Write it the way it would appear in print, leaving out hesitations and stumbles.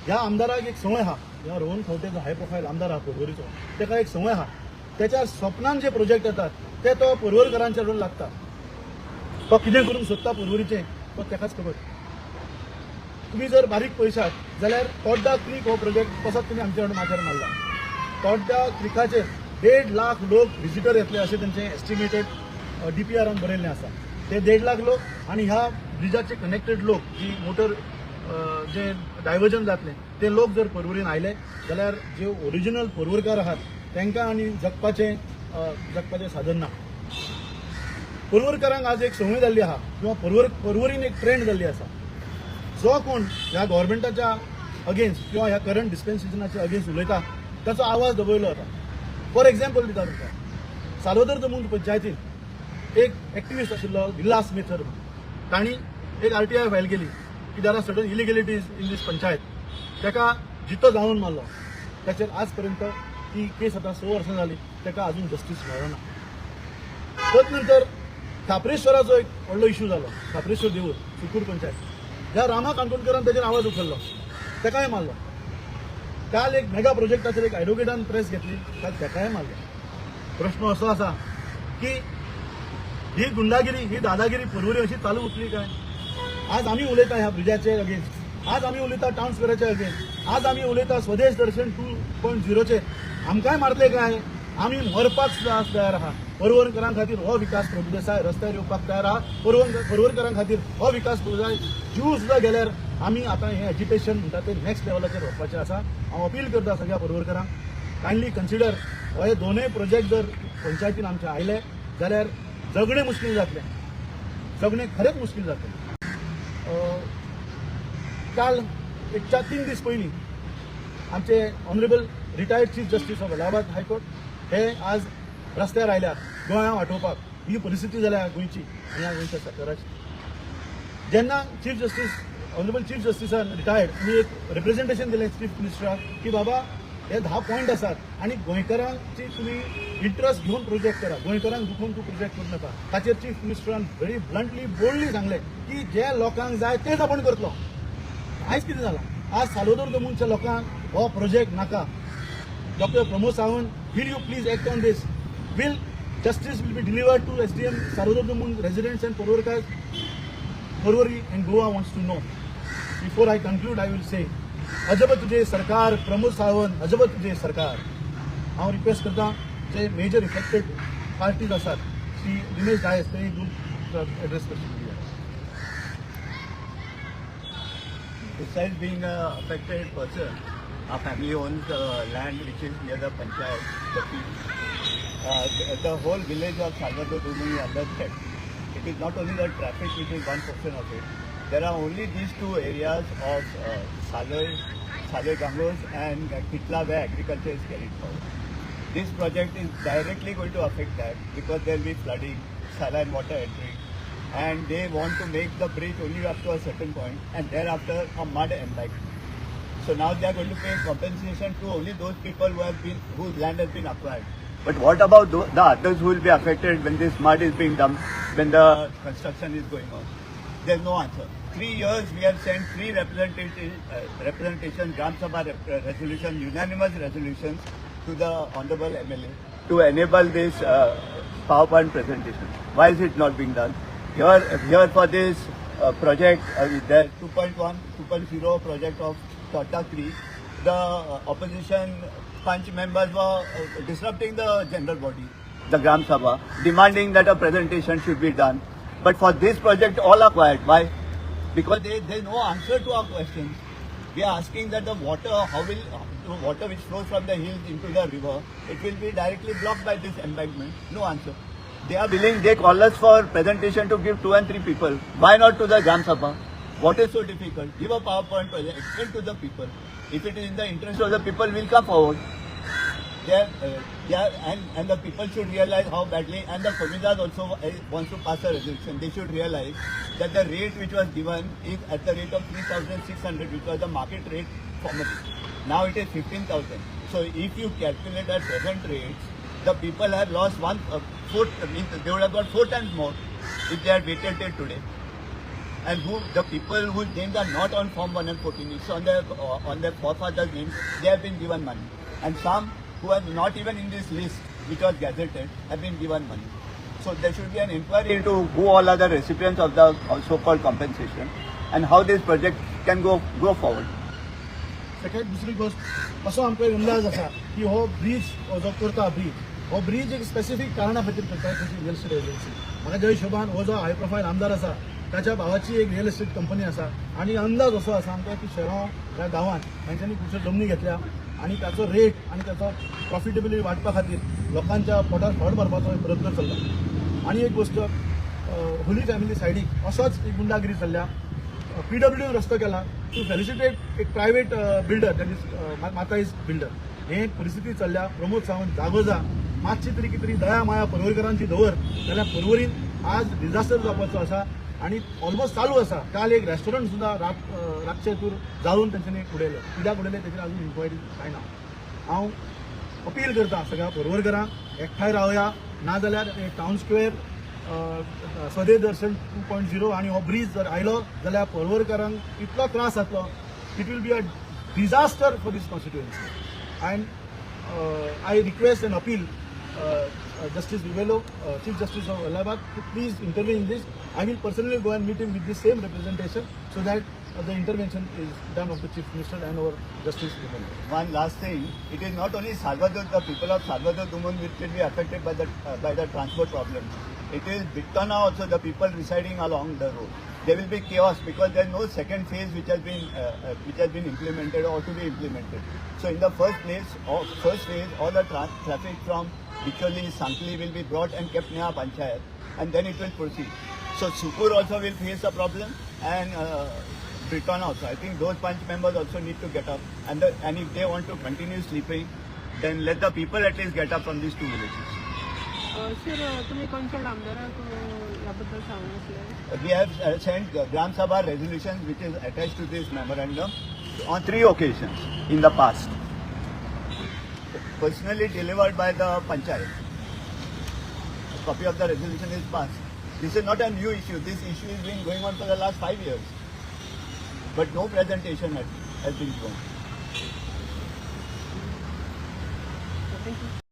ह्या आमदाराक एक संवय आहा, ह्या रोहन खंवटेचो हाय प्रोफायल आमदार आहा पर्वरीचो, ताका एक संवय आहा, त्याच्या स्वप्नान जे प्रोजेक्ट येतात ते तो पर्वरकरांच्या कडेन लागता. तो कितें करूंक सोदता पर्वरीचें तो ताकाच खबर. तुम्ही जर बारीक पळयशात जाल्यार तोड्डा क्रीक हो प्रोजेक्ट कसोच तुमी आमचे कडेन माथ्यार मारला. तोड्डा क्रिकाचेर 1.5 लाख लोक विजिटर येतले अशें तेंचें एस्टिमेटेड DPRन बरयल्लें आसा. ते 1.5 लाख लोक आनी ह्या ब्रिजाचे कनेक्टेड लोक जी मोटर जे डायवर्जन जातले ते लोक जर पर्वरीन आयले जाल्यार जे ओरिजिनल पर्वरकार आहात तांकां आनी जगपाचें साधन ना. पर्वरकारांक आज एक संवय जाल्ली आहा किंवा पर्वरीन एक ट्रेंड जाल्ली आसा. जो कोण ह्या गव्हर्मेंटाच्या अगेन्स्ट किंवा ह्या करंट डिस्पेन्सेशनाच्या अगेन्स्ट उलयता ताचो आवाज दबयलो वता. फॉर एक्झाम्पल दिता तुमकां, सालोदर दमून पंचायतीन एक एक्टिविस्ट आशिल्लो विलास मेथर, तांणी एक RTI फायल केली की देर आर सर्टन इलिगेलिटीज इन दीस पंचायत. ताका जितो जावन मारलो. ताचेर आज पर्यंत ती केस आतां 6 वर्सां जाली, ताका अजून जस्टीस मेळना. तच नंतर खापरेश्वराचो एक व्हडलो इश्यू जालो. खापरेश्वर देवूळ सुकूर पंचायत, ह्या रामा काणकोणकरान ताचेर आवाज उखल्लो, ताकाय मारलो. काल एक मेगा प्रोजेक्टाचेर एक एडवोकेटान प्रेस घेतली, काल ताकाय मारलो. प्रश्न असो आसा की ही गुंडागिरी ही दादागिरी पर्वरी अशी चालू उरतली काय? आज आम्ही उलयता ह्या ब्रिजाचे अगेन्स्ट, आज आम्ही उलयता टाउन स्क्वेअराचे अगेन्स्ट, आज आम्ही उलयता स्वदेश दर्शन 2.0 आमकांय मारले काय? आम्ही मरपाक सुद्दां तयार आहा. पर्वरकरां खातीर हो विकास प्रभुदेसाय रस्त्यार येवपाक तयार आहा. पर्वरकरां खातीर हो विकास प्रभुदेसाय जीव सुद्दां गेल्यार आमी आतां हें एज्युकेशन म्हणटा ते नेक्स्ट लेवलाचेर वचपाचें आसा. हांव अपील करता सगळ्या पर्वरकरांक, कायंडली कन्सिडर हे दोनूय प्रोजेक्ट जर पंचायतीन आमचे आयले जाल्यार जगणें मुश्कील जातलें, जगणें खरेंच मुश्कील जातलें. काल एक 3 दीस पयलीं आमचे honourable retired chief justice of Allahabad high court हे आज रस्त्यार आयल्यात गोंया वाटोवपाक. ही परिस्थिती जाल्या गोंयची आनी ह्या गोंयच्या सरकाराची. जेन्ना चीफ जस्टीस ऑनरेबल चीफ जस्टिसान रिटायर्ड आनी एक रिप्रेझेंटेशन दिलें चीफ मिनिस्टराक की बाबा हे 10 पॉयंट आसात आनी गोंयकारांची तुमी इंट्रस्ट घेवन प्रोजेक्ट करा, गोंयकारांक दुखोवन तूं प्रोजेक्ट करूं नाका. ताचेर चीफ मिनिस्टरान व्हेरी ब्लंटली बोल्डली सांगलें की जे लोकांक जाय तेच आपण करतलो. आयज कितें जालां, आज सालोदर दमूनच्या लोकांक हो प्रोजेक्ट नाका. Doctor Pramod Sawant, will you please act on this? Will justice will be delivered to SDM Salodar Damoon residents and Porwarkars? Porwari and Goa wants to know. Before I conclude, I will say, अजब तुझे सरकार प्रमोद सावंत, अजब तुझे सरकार. हांव request करता जे major affected parties आसात Shri Dinesh DISE ते एड्रेस करची. Besides being an affected person, our family owns land which is near the panchayat. The whole village of Salvador Dumuni is under threat. It is not only the traffic which is one portion of it. There are only these 2 areas of Saloi Gangos and Kitla where agriculture is carried forward. This project is directly going to affect that because there will be flooding, saline water entering, and they want to make the bridge only up to a certain point and thereafter a mud embankment. So now they are going to pay compensation to only those people whose land has been acquired. But what about the others who will be affected when this mud is being dumped, when the construction is going on? There is no answer. 3 years we have sent 3 representation Gram Sabha resolution, unanimous resolutions to the Honorable MLA to enable this PowerPoint presentation. Why is it not being done? Here for this project, the 2.1, 2.0 project of Tata Creek, the opposition punch members were disrupting the general body, the Gram Sabha, demanding that a presentation should be done. But for this project, all are quiet. Why? Because there is no answer to our questions. We are asking that the water, the water which flows from the hills into the river, it will be directly blocked by this embankment. No answer. They are willing, they call us for presentation to give 2 and 3 people. Why not to the Gram Sabha? What is so difficult? Give a PowerPoint project, explain to the people. If it is in the interest of the people, we'll come forward. And the people should realize how badly, and the Komidas also wants to pass a resolution. They should realize that the rate which was given is at the rate of 3,600, which was the market rate formerly. Now it is 15,000. So if you calculate at present rates, the people have lost they would have got 4 times more if they had waited till today. and who the people whose names are not on Form 1 and 14, it's on their forefathers' names, they have been given money. And some who are not even in this list, which was gazetted, have been given money. So there should be an inquiry into who all are the recipients of the so-called compensation and how this project can go forward. सगळ्यात दुसरी गोष्ट असो आमकां अंदाज आसा की हो bridge जो करता हो ब्रीज एक स्पेसिफीक कारणा खातीर करता खंयची रियल एस्टेट एजन्सी. म्हाका ज्या हिशोबान हो जो हाय प्रोफायल आमदार आसा ताच्या भावाची एक रियल एस्टेट कंपनी आसा आनी अंदाज असो आसा आमकां की शेराव ह्या गांवांत तांच्यांनी खुबश्यो जमनी घेतल्या आनी ताचो रेट आनी ताचो प्रॉफिटेबिलिटी वाडपा खातीर लोकांच्या पोटार फळ भरपाचो प्रयत्न चल्ला. आनी एक गोष्ट होली फॅमिली सायडीक असोच एक गुंडागिरी चल्ल्या. PWD रस्तो केला टू फेलिसिटेट एक प्रायवेट बिल्डर दॅट इज माता इज बिल्डर. हे परिस्थिती चल्ल्या. प्रमोद सावंत जागो जा मातशी तरी कितें तरी दया माया पर्वरीकरांची दवर जाल्यार पर्वरीन आज डिझास्टर जावपाचो आसा आनी ऑलमोस्ट चालू आसा. काल एक रेस्टॉरंट सुद्धा रातचे तूर जाळून तांच्यांनी उडयलें. कित्याक उडयलें ताचेर अजून इन्क्वायरी काय ना. हांव अपील करता सगळ्या पर्वरकरांक एकठांय रावया नाजाल्यार टावन स्क्वेअर स्वदेश दर्शन 2.0 आणि हो ब्रीज जर आयलो जाल्यार पर्वरकरांक इतलो त्रास जातलो. It will be a disaster for this constituency. And I request an appeal Justice Vivelo, Chief Justice of Allahabad, to please intervene in this. I will personally go and meet him with the same representation so that the intervention is done of the Chief Minister and our Justice Vivelo. One last thing, it is not only Salvador, the people of Salvador Dumont which will be affected by the transport problem. It is Bittana also, the people residing along the road. There will be chaos because there is no second phase which has been implemented or to be implemented. So in the first phase, all the traffic from Bicholi, Sankli will be brought and kept near Panchayat, and then it will proceed. So Sukur also will face a problem, and Briton also. I think those Panch members also need to get up, and if they want to continue sleeping, then let the people at least get up from these two villages. Sir तुम्ही कोणत्या आमदाराक याबद्दल सांगू. We have sent Gram Sabha resolutions which is attached to this memorandum on 3 occasions in the past. Personally delivered by the Panchayat. A copy of the resolution is passed. This is not a new issue. This issue has been going on for the last 5 years. But no presentation has been shown. Thank you.